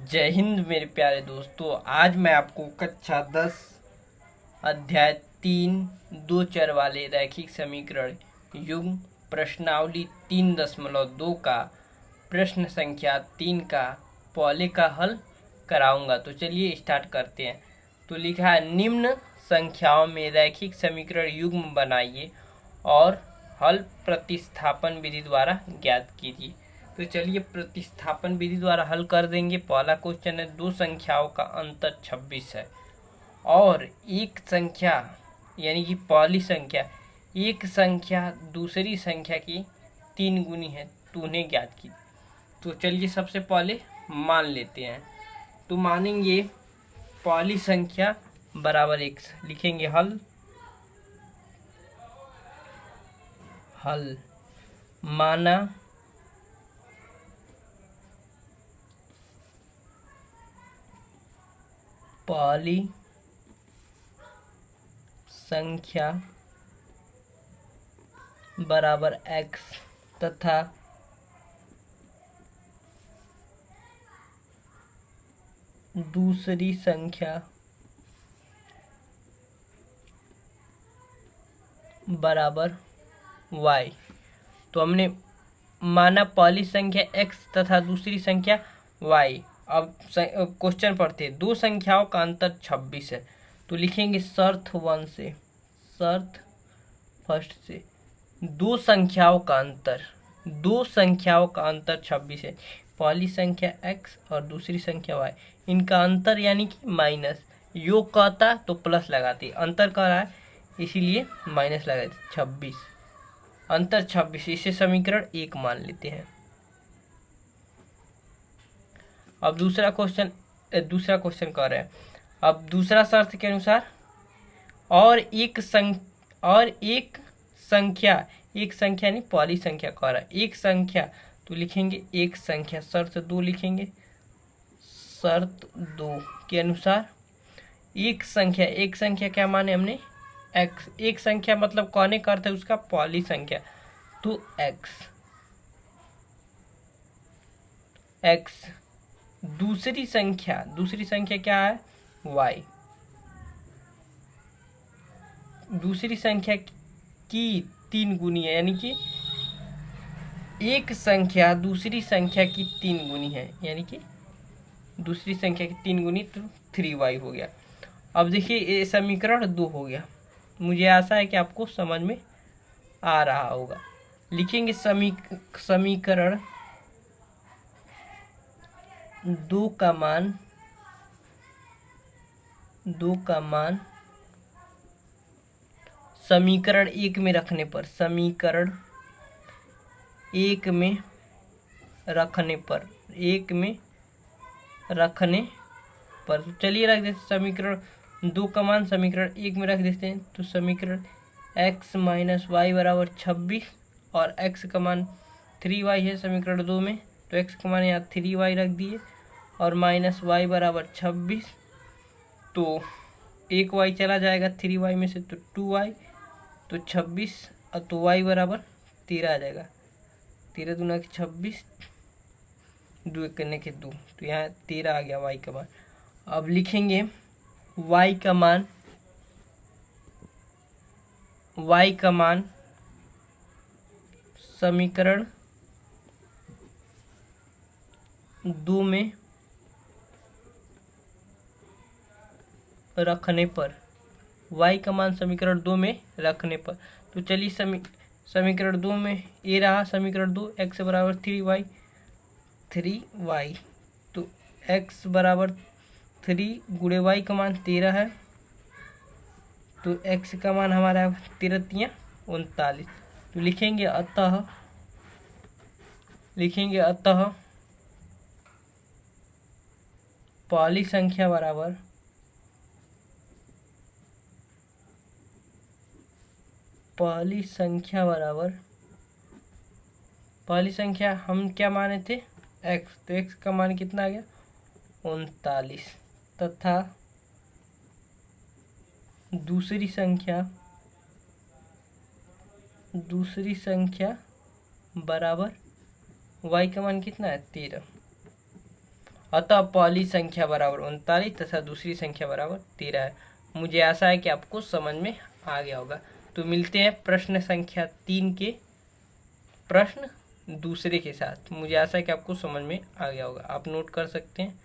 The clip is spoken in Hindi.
जय हिंद मेरे प्यारे दोस्तों। आज मैं आपको कक्षा 10 अध्याय 3 दो चर वाले रैखिक समीकरण युग्म प्रश्नावली 3.2 का प्रश्न संख्या 3 का पहले का हल कराऊंगा। तो चलिए स्टार्ट करते हैं। तो लिखा है, निम्न संख्याओं में रैखिक समीकरण युग्म बनाइए और हल प्रतिस्थापन विधि द्वारा ज्ञात कीजिए। तो चलिए प्रतिस्थापन विधि द्वारा हल कर देंगे। पहला क्वेश्चन है, दो संख्याओं का अंतर 26 है और एक संख्या यानी कि पहली संख्या एक संख्या दूसरी संख्या की 3 गुनी है, तो उन्हें ज्ञात कीजिए। तो चलिए सबसे पहले मान लेते हैं। तो मानेंगे पहली संख्या बराबर x, लिखेंगे हल माना पहली संख्या बराबर x तथा दूसरी संख्या बराबर y। तो हमने माना पहली संख्या x तथा दूसरी संख्या y। अब क्वेश्चन पढ़ते हैं, दो संख्याओं का अंतर 26 है। तो लिखेंगे शर्त 1 से, शर्त फर्स्ट से, दो संख्याओं का अंतर 26 है। पहली संख्या x और दूसरी संख्या y, इनका अंतर यानी कि माइनस, योग कहता तो प्लस लगाते, अंतर कह रहा है इसीलिए माइनस लगाते। 26 अंतर 26, इसे समीकरण 1 मान लेते हैं। अब दूसरा क्वेश्चन कह रहे हैं, अब दूसरा शर्त के अनुसार और एक संख्या नहीं पहली संख्या कह रहा है, एक संख्या, तो लिखेंगे एक संख्या, शर्त 2 लिखेंगे, शर्त 2 के अनुसार एक संख्या क्या माने हमने x, एक संख्या मतलब कहने का अर्थ है उसका पहली संख्या, तो x दूसरी संख्या क्या है y, दूसरी संख्या की 3 गुनी है, यानी कि एक संख्या दूसरी संख्या की 3 गुनी है, यानी कि दूसरी संख्या की 3 गुनी, तो 3y हो गया। अब देखिए ये समीकरण 2 हो गया। मुझे आशा है कि आपको समझ में आ रहा होगा। लिखेंगे समीकरण 2 का मान समीकरण 1 में रखने पर, समीकरण 1 में रखने पर तो चलिए रख देते समीकरण 2 का मान समीकरण 1 में रख देते हैं। तो समीकरण x माइनस वाई बराबर 26 और x का मान 3y है समीकरण 2 में, तो x का मान यहाँ 3y रख दिए और माइनस वाई बराबर 26, तो 1y चला जाएगा 3y में से, तो 2y, तो 26 और तो y बराबर 13 आ जाएगा। 13 दूना के 26, 2 करने के 2, तो यहाँ 13 आ गया y का मान। अब लिखेंगे y का मान समीकरण 2 में रखने पर, y का मान समीकरण 2 में रखने पर, तो चलिए समीकरण 2 में ये रहा समीकरण 2, x बराबर 3y, तो x बराबर 3 गुणे y का मान 13 है, तो x का मान हमारा 13 तियां 39। तो लिखेंगे अतः पहली संख्या हम क्या माने थे x, तो x का मान कितना आ गया 39, तथा दूसरी संख्या बराबर y का मान कितना है 13। अतः पहली संख्या बराबर 39 तथा दूसरी संख्या बराबर 13 है। मुझे आशा है कि आपको समझ में आ गया होगा। तो मिलते हैं प्रश्न संख्या 3 के प्रश्न दूसरे के साथ। मुझे आशा है कि आपको समझ में आ गया होगा। आप नोट कर सकते हैं।